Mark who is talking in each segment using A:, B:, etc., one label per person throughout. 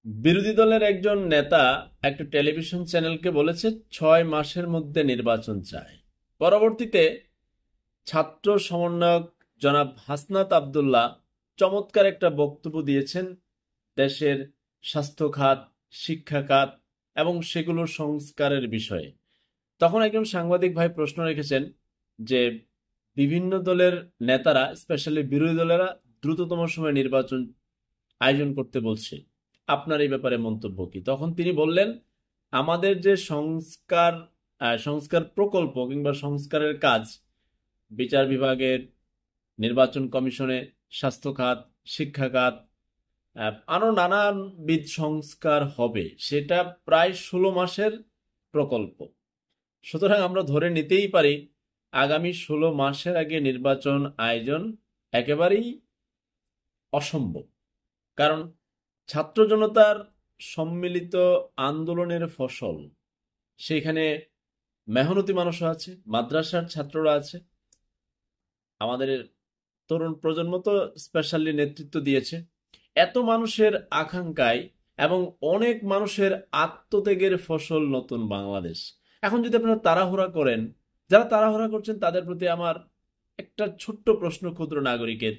A: বিরোধী দলের একজন নেতা একটা টেলিভিশন চ্যানেলকে বলেছে 6 মাসের মধ্যে নির্বাচন চায়। পরবর্তীতে ছাত্র সমন্বয়ক জনাব হাসনাত আব্দুল্লাহ চমৎকার একটা বক্তব্য দিয়েছেন দেশের স্বাস্থ্য খাত, শিক্ষা খাত এবং সেগুলোর সংস্কারের বিষয়ে। তখন একজন সাংবাদিক ভাই প্রশ্ন রেখেছেন যে বিভিন্ন দলের নেতারা, স্পেশালি বিরোধী দলেরা দ্রুততম সময়ে নির্বাচন আয়োজন করতে বলছে, আপনার এই ব্যাপারে মন্তব্য কি? তখন তিনি বললেন, আমাদের যে সংস্কার প্রকল্প কিংবা সংস্কারের কাজ, বিচার বিভাগের, নির্বাচন কমিশনে, স্বাস্থ্য খাত, শিক্ষা খাত, আরো নানাবিধ সংস্কার হবে, সেটা প্রায় 16 মাসের প্রকল্প। সুতরাং আমরা ধরে নিতেই পারি আগামী 16 মাসের আগে নির্বাচন আয়োজন একেবারেই অসম্ভব। কারণ ছাত্র জনতার সম্মিলিত আন্দোলনের ফসল, সেখানে মেহনতি মানুষও আছে, মাদ্রাসার ছাত্ররা আছে, আমাদের তরুণ প্রজন্ম তো স্পেশালি নেতৃত্ব দিয়েছে। এত মানুষের আকাঙ্ক্ষায় এবং অনেক মানুষের আত্মত্যাগের ফসল নতুন বাংলাদেশ। এখন যদি আপনারা তাড়াহুড়া করেন, যারা তাড়াহুড়া করছেন তাদের প্রতি আমার একটা ছোট্ট প্রশ্ন, ক্ষুদ্র নাগরিকের,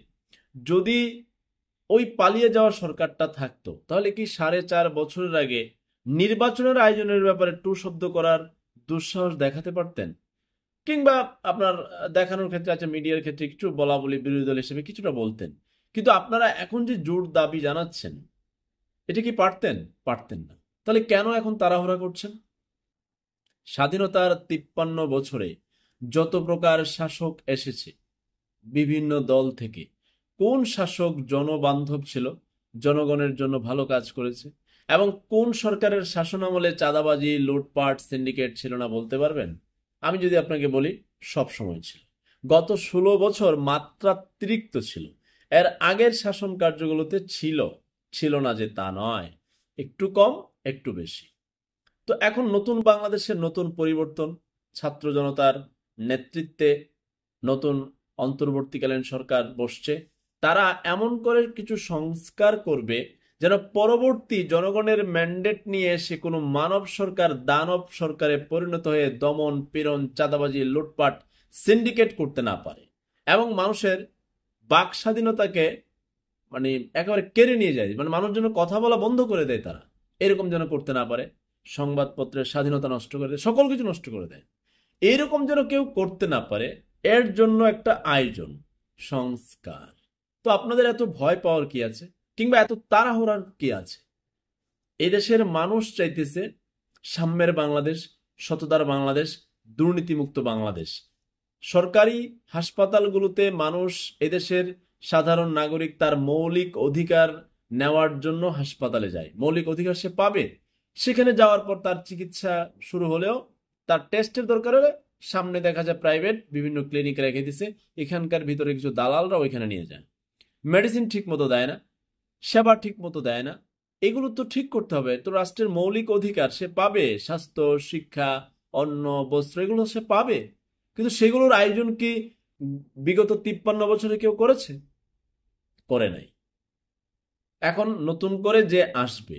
A: যদি ওই পালিয়ে যাওয়া সরকারটা থাকতো তাহলে কি 4.5 বছরের আগে নির্বাচনের আয়োজনের ব্যাপারে টু শব্দ করার দুঃসাহস দেখাতে পারতেন? কিংবা আপনার দেখানোর ক্ষেত্রে, আচ্ছা মিডিয়ার ক্ষেত্রে কিছু বলা বলি বিরোধী দল হিসেবে কিছুটা বলতেন, কিন্তু আপনারা এখন যে জোর দাবি জানাচ্ছেন, এটা কি পারতেন? পারতেন না। তাহলে কেন এখন তাড়াহুড়া করছেন? স্বাধীনতার 53 বছরে যত প্রকার শাসক এসেছে বিভিন্ন দল থেকে, কোন শাসক জনবান্ধব ছিল, জনগণের জন্য ভালো কাজ করেছে? এবং কোন সরকারের শাসনামলে চাঁদাবাজি, লুটপাট, সিন্ডিকেট ছিল না বলতে পারবেন? আমি যদি আপনাকে বলি, সব সময় ছিল। গত 16 বছর মাত্রাতিরিক্ত ছিল। এর আগের শাসন কার্যগুলোতে ছিল, ছিল না যে তা নয়, একটু কম একটু বেশি। তো এখন নতুন বাংলাদেশের নতুন পরিবর্তন, ছাত্র জনতার নেতৃত্বে নতুন অন্তর্বর্তীকালীন সরকার বসছে। তারা এমন করে কিছু সংস্কার করবে যেন পরবর্তী জনগণের ম্যান্ডেট নিয়ে এসে কোনো মানব সরকার দানব সরকারে পরিণত হয়ে দমন পীড়ন, চাঁদাবাজি, লুটপাট, সিন্ডিকেট করতে না পারে এবং মানুষের বাক স্বাধীনতাকে মানে একেবারে কেড়ে নিয়ে যায়, মানে মানুষ যেন কথা বলা বন্ধ করে দেয়, তারা এরকম যেন করতে না পারে, সংবাদপত্রের স্বাধীনতা নষ্ট করে দেয়, সকল কিছু নষ্ট করে দেয়, এইরকম যেন কেউ করতে না পারে, এর জন্য একটা আয়োজন, সংস্কার। তো আপনাদের এত ভয় পাওয়ার কি আছে, কিংবা এত তাড়াহুড়ার কি আছে? এই দেশের মানুষ চাইতেছে সাম্যের বাংলাদেশ, সততার বাংলাদেশ, দুর্নীতিমুক্ত বাংলাদেশ। সরকারি হাসপাতালগুলোতে মানুষ, এদেশের সাধারণ নাগরিক তার মৌলিক অধিকার নেওয়ার জন্য হাসপাতালে যায়, মৌলিক অধিকার সে পাবে। সেখানে যাওয়ার পর তার চিকিৎসা শুরু হলেও তার টেস্টের দরকার হলে সামনে দেখা যায় প্রাইভেট বিভিন্ন ক্লিনিক রেখে দিছে, এখানকার ভিতরে কিছু দালালরা ওইখানে নিয়ে যায়, মেডিসিন ঠিক মতো দেয় না, সেবা ঠিক মতো দেয় না। এগুলো তো ঠিক করতে হবে। তো রাষ্ট্রের মৌলিক অধিকার সে পাবে, স্বাস্থ্য, শিক্ষা, অন্ন, বস্ত্র, এগুলো সে পাবে। কিন্তু সেগুলোর আয়োজন কি বিগত 53 বছরে কেউ করেছে? করে নাই। এখন নতুন করে যে আসবে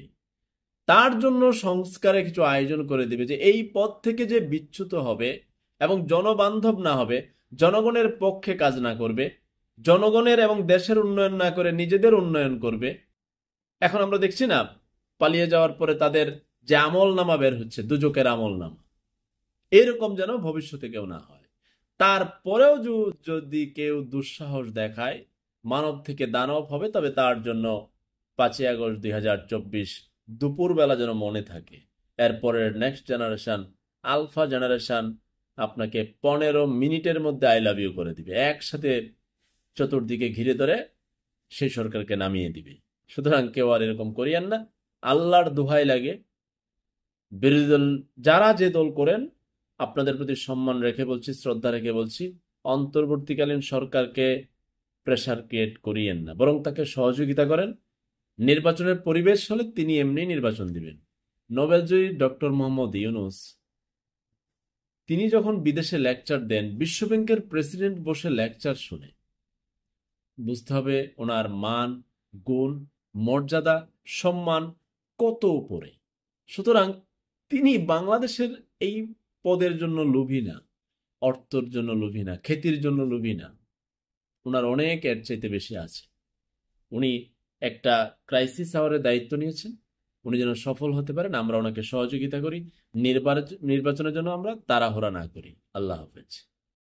A: তার জন্য সংস্কারে কিছু আয়োজন করে দিবে, যে এই পথ থেকে যে বিচ্যুত হবে এবং জনবান্ধব না হবে, জনগণের পক্ষে কাজ না করবে, জনগণের এবং দেশের উন্নয়ন না করে নিজেদের উন্নয়ন করবে। এখন আমরা দেখছি না, পালিয়ে যাওয়ার পরে তাদের যে আমল নামা বের হচ্ছে, দুজকের আমল নামা, এরকম যেন ভবিষ্যতে কেউ না হয়। তারপরেও যদি কেউ দুঃসাহস দেখায় মানব থেকে দানব হবে, তবে তার জন্য 5ই আগস্ট 2024 দুপুরবেলা যেন মনে থাকে। এরপরের নেক্সট জেনারেশন, আলফা জেনারেশন আপনাকে 15 মিনিটের মধ্যে আই লাভ ইউ করে দিবে, একসাথে চতুর্দিকে ঘিরে ধরে সেই সরকারকে নামিয়ে দিবে। সুতরাং কেউ আর এরকম করিয়েন না। আল্লাহর দোহাই লাগে, বিরোধী দল যারা যে দল করেন, আপনাদের প্রতি সম্মান রেখে বলছি, শ্রদ্ধা রেখে বলছি, অন্তর্বর্তীকালীন সরকারকে প্রেসার ক্রিয়েট করিয়েন না, বরং তাকে সহযোগিতা করেন। নির্বাচনের পরিবেশ হলে তিনি এমনি নির্বাচন দিবেন। নোবেলজয়ী ডক্টর মোহাম্মদ ইউনুস, তিনি যখন বিদেশে লেকচার দেন, বিশ্বব্যাংকের প্রেসিডেন্ট বসে লেকচার শুনে, বুঝতে হবে ওনার মান, গুণ, মর্যাদা, সম্মান কত উপরে। সুতরাং তিনি বাংলাদেশের এই পদের জন্য লোভী না, অর্থের জন্য লোভী না, খ্যাতির জন্য লোভী না। ওনার অনেক এর চাইতে বেশি আছে। উনি একটা ক্রাইসিস আওয়ারের দায়িত্ব নিয়েছেন। উনি যেন সফল হতে পারেন, আমরা ওনাকে সহযোগিতা করি। নির্বাচনের জন্য আমরা তাড়াহুড়া না করি। আল্লাহ হাফেজ।